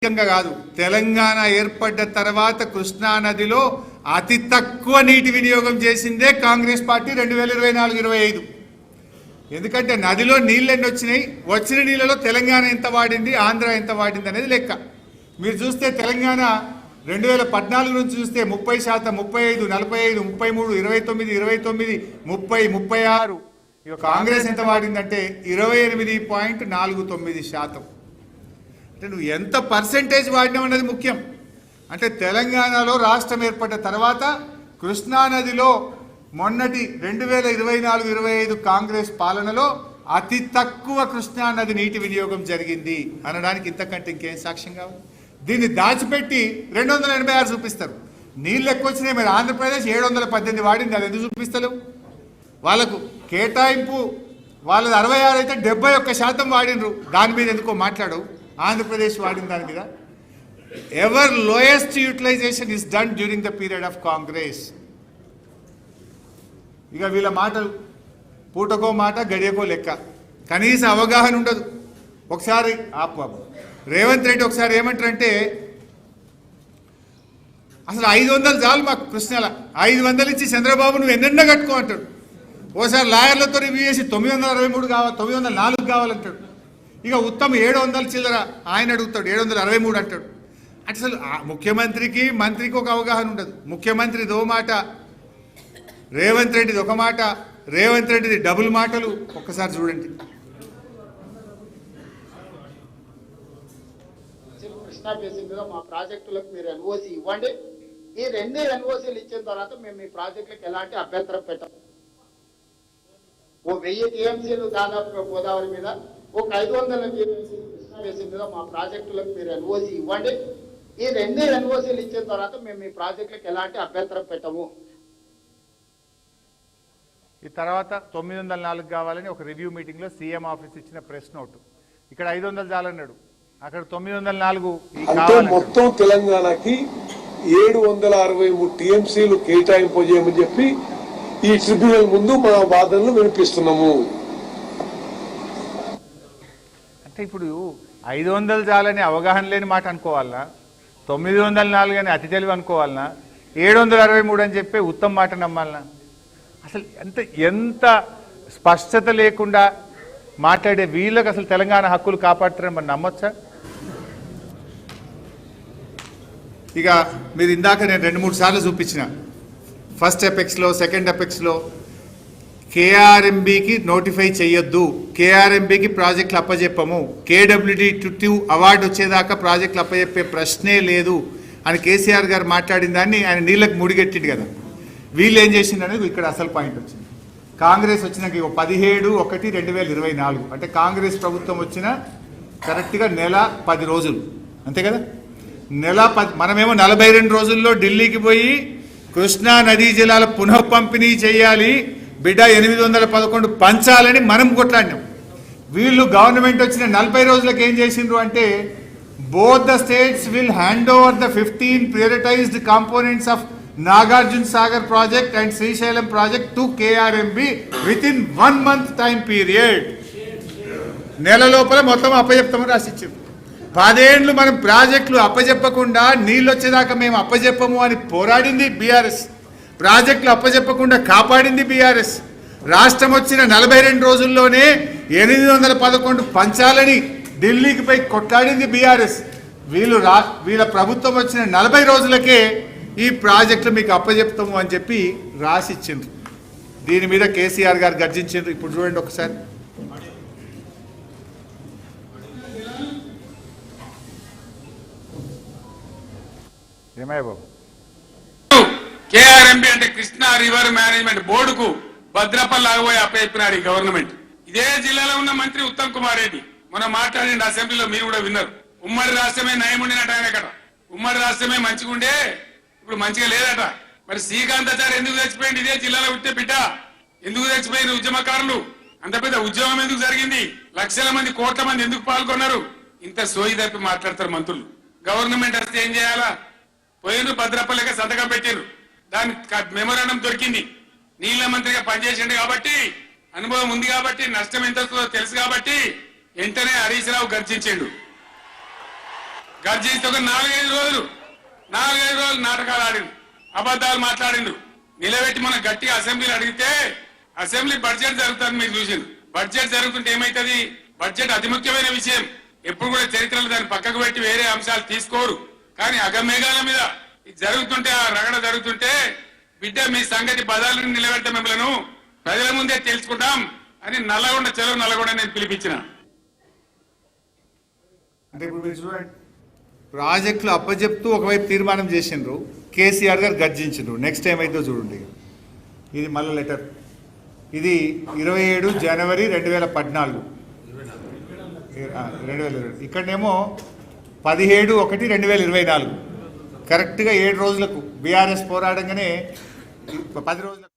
కాదు తెలంగాణ ఏర్పడ్డ తర్వాత కృష్ణా నదిలో అతి తక్కువ నీటి వినియోగం చేసిందే కాంగ్రెస్ పార్టీ 2024-25. ఎందుకంటే నదిలో నీళ్ళు ఎన్ని వచ్చినాయి, వచ్చిన నీళ్ళలో తెలంగాణ ఎంత వాడింది, ఆంధ్ర ఎంత వాడింది అనేది లెక్క. మీరు చూస్తే తెలంగాణ 2014 నుంచి చూస్తే 30%, 35, 45, 33, 29, 29, 30, 36. ఇక కాంగ్రెస్ ఎంత వాడిందంటే 28.49%. అంటే నువ్వు ఎంత పర్సెంటేజ్ వాడినావు అన్నది ముఖ్యం. అంటే తెలంగాణలో రాష్ట్రం ఏర్పడ్డ తర్వాత కృష్ణానదిలో మొన్నటి 2024-25 కాంగ్రెస్ పాలనలో అతి తక్కువ కృష్ణానది నీటి వినియోగం జరిగింది అనడానికి ఇంతకంటే ఇంకేం సాక్ష్యం కావాలి? దీన్ని దాచిపెట్టి 286 చూపిస్తారు. నీళ్ళు ఎక్కువ వచ్చినాయి, మరి ఆంధ్రప్రదేశ్ 718 వాడింది, అది ఎందుకు చూపిస్తలేవు? వాళ్ళకు కేటాయింపు వాళ్ళది 66 అయితే 71% వాడినరు, దాని మీద ఎందుకో మాట్లాడవు. ఆంధ్రప్రదేశ్ వాడిన దాని మీద ever lowest utilisation is done during the period of Congress. ఇక వీళ్ళ మాటలు పూటకో మాట గడియకో లెక్క, కనీస అవగాహన ఉండదు. ఒకసారి రేవంత్ రెడ్డి ఒకసారి ఏమంటారంటే అసలు 500 చాలు మాకు కృష్ణల, 500 ఇచ్చి చంద్రబాబు నువ్వు ఎన్నెన్నో కట్టుకో అంటాడు. ఓసారి లాయర్లతో రివ్యూ చేసి 963 కావాలి, 904 కావాలంటాడు. ఇక ఉత్తమ 700 చిల్లర ఆయన అడుగుతాడు, 763 అంటాడు. అసలు ముఖ్యమంత్రికి మంత్రికి ఒక అవగాహన ఉండదు. ముఖ్యమంత్రిది ఓ మాట, రేవంత్ రెడ్డిది ఒక మాట, రేవంత్ రెడ్డిది డబుల్ మాటలు. ఒక్కసారి చూడండి. కృష్ణా బేసిన్ మీద మా ప్రాజెక్టులకు మీరు ఎన్ఓసి ఇవ్వండి. ఈ 2 ఎన్ఓసీలు ఇచ్చిన తర్వాత మేము మీ ప్రాజెక్టులకు ఎలాంటి అభ్యంతరం పెట్టాం. ఓ 1000 టీఎంసీలు దాదాపు గోదావరి మీద, ఒక 500 టీఎంసీలు కృష్ణా బేసిన్ మీద మా ప్రాజెక్టులకు మీరు ఎన్ఓసి ఇవ్వండి. ఈ 2 ఎన్ఓసీలు ఇచ్చిన తర్వాత మేము మీ ప్రాజెక్టులకు ఎలాంటి అభ్యంతరం పెట్టము. ఈ తర్వాత 904 కావాలని ఒక రివ్యూ మీటింగ్లో సీఎం ఆఫీస్ ఇచ్చిన ప్రెస్ నోట్. ఇక్కడ 500 చాలన్నాడు, అక్కడ 904. అంటే మొత్తం తెలంగాణకి 763 టీఎంసీలు కేటాయింపు చేయమని చెప్పి ఈ ట్రిబ్యునల్ ముందు మా వాదనలు వినిపిస్తున్నాము. అంటే ఇప్పుడు 500 చాలని అవగాహన లేని మాట అనుకోవాలనా, 904 అని అతి తెలివి అనుకోవాలనా, 763 అని చెప్పి ఉత్తమ మాట నమ్మాలనా? అసలు ఎంత స్పష్టత లేకుండా మాట్లాడే వీళ్ళకి అసలు తెలంగాణ హక్కులు కాపాడుతారని మనం నమ్మొచ్చా? ఇక మీరు ఇందాక నేను 2-3 సార్లు చూపించిన ఫస్ట్ ఎపెక్స్లో, సెకండ్ ఎపెక్స్లో కేఆర్ఎంబికి నోటిఫై చేయొద్దు, కేఆర్ఎంబికి ప్రాజెక్టులు అప్పజెప్పము, KWD2 అవార్డు వచ్చేదాకా ప్రాజెక్టులు అప్పజెప్పే ప్రశ్నే లేదు అని కేసీఆర్ గారు మాట్లాడిన దాన్ని ఆయన నీళ్ళకి ముడిగెట్టిండు కదా. వీళ్ళు ఏం చేసిండు అనేది ఇక్కడ అసలు పాయింట్ వచ్చింది. కాంగ్రెస్ వచ్చినాక 17/1/2024 అంటే కాంగ్రెస్ ప్రభుత్వం వచ్చిన కరెక్ట్గా నెల 10 రోజులు, అంతే కదా. నెల 10, మనమేమో 42 రోజుల్లో ఢిల్లీకి పోయి కృష్ణా నదీ జలాల పునః పంపిణీ చేయాలి బిడ్డ, 811 పంచాలని మనం కొట్లాడినాం. వీళ్ళు గవర్నమెంట్ వచ్చిన 40 రోజులకు ఏం చేసిండ్రు అంటే both the states will hand over the 15 prioritised components of Nagarjuna Sagar project and Srisailam project to KRMB within 1 month time period. నెల లోపల మొత్తం అప్పచెప్తామని రాసిచ్చాం. 10 ఏళ్ళు మనం ప్రాజెక్టులు అప్పచెప్పకుండా నీళ్ళు వచ్చేదాకా మేము అప్పచెప్పము అని పోరాడింది బీఆర్ఎస్. ప్రాజెక్టులు అప్పచెప్పకుండా కాపాడింది బీఆర్ఎస్. రాష్ట్రం వచ్చిన 42 రోజుల్లోనే 811 పంచాలని ఢిల్లీకి పోయి కొట్లాడింది బీఆర్ఎస్. వీళ్ళ ప్రభుత్వం వచ్చిన 40 రోజులకే ఈ ప్రాజెక్టులు మీకు అప్పచెప్తాము అని చెప్పి రాసిచ్చిండ్రు. దీని మీద కేసీఆర్ గారు గర్జించిండ్రు. ఇప్పుడు చూడండి ఒకసారి. ఏమయ్య బాబు, KRMB అంటే కృష్ణా రివర్ మేనేజ్మెంట్ బోర్డుకు భద్రపల్లి ఆగబోయి అప్పచెప్పినాడు ఈ గవర్నమెంట్. ఇదే జిల్లాలో ఉన్న మంత్రి ఉత్తమ్ కుమార్ రెడ్డి మనం మాట్లాడిన అసెంబ్లీలో మీరు కూడా విన్నారు. ఉమ్మడి రాష్ట్రమే నయముండినట్టు ఆయన కదా, ఉమ్మడి రాష్ట్రమే మంచిగా ఉండే ఇప్పుడు మంచిగా లేదట. మరి శ్రీకాంతాచారి ఎందుకు చచ్చిపోయింది? ఇదే జిల్లాలో ఉంటే బిడ్డ ఎందుకు చచ్చిపోయిన ఉద్యమకారులు? అంత పెద్ద ఉద్యమం ఎందుకు జరిగింది? లక్షల మంది, కోట్ల మంది ఎందుకు పాల్గొన్నారు? ఇంత సోయి తప్పి మాట్లాడతారు మంత్రులు. గవర్నమెంట్ వస్తే ఏం చేయాలా? పోయిన భద్రపల్లిగా సంతకం పెట్టారు, దాని మెమోరాండం దొరికింది. నీళ్ల మంత్రిగా పనిచేసిండు కాబట్టి, అనుభవం ఉంది కాబట్టి, నష్టం ఎంత తెలుసు కాబట్టి వెంటనే హరీష్ రావు గర్జించిండు. గర్జిస్తే ఒక 4-5 రోజులు నాటకాలు ఆడిండు, అబద్ధాలు మాట్లాడిండు. నిలబెట్టి మనం గట్టిగా అసెంబ్లీలో అడిగితే అసెంబ్లీ బడ్జెట్ జరుగుతుంది. మీరు చూసింది బడ్జెట్ జరుగుతుంటే ఏమైతుంది? బడ్జెట్ అతి ముఖ్యమైన విషయం. ఎప్పుడు కూడా చరిత్రలో దాన్ని పక్కకు పెట్టి వేరే అంశాలు తీసుకోరు. కానీ అగమేఘాల మీద ఇది జరుగుతుంటే, ఆ రగడ జరుగుతుంటే బిడ్డ మీ సంగతి బదాలను నిలబెట్ట మిమ్మల్ని ప్రజల ముందే తెలుసుకుంటాం అని నల్లగొండ నేను పిలిపించిన. అంటే ఇప్పుడు మీరు చూడండి, ప్రాజెక్టులు అప్పచెప్తూ ఒకవైపు తీర్మానం చేసిండ్రు, కేసీఆర్ గారు గర్జించిండ్రు. నెక్స్ట్ టైం అయితే చూడండి, ఇది మళ్ళీ లెటర్. ఇది 27 జనవరి 2014, 2020. ఇక్కడనేమో 17/1/2024. కరెక్ట్గా 7 రోజులకు బీఆర్ఎస్ పోరాడంగానే 10 రోజులకు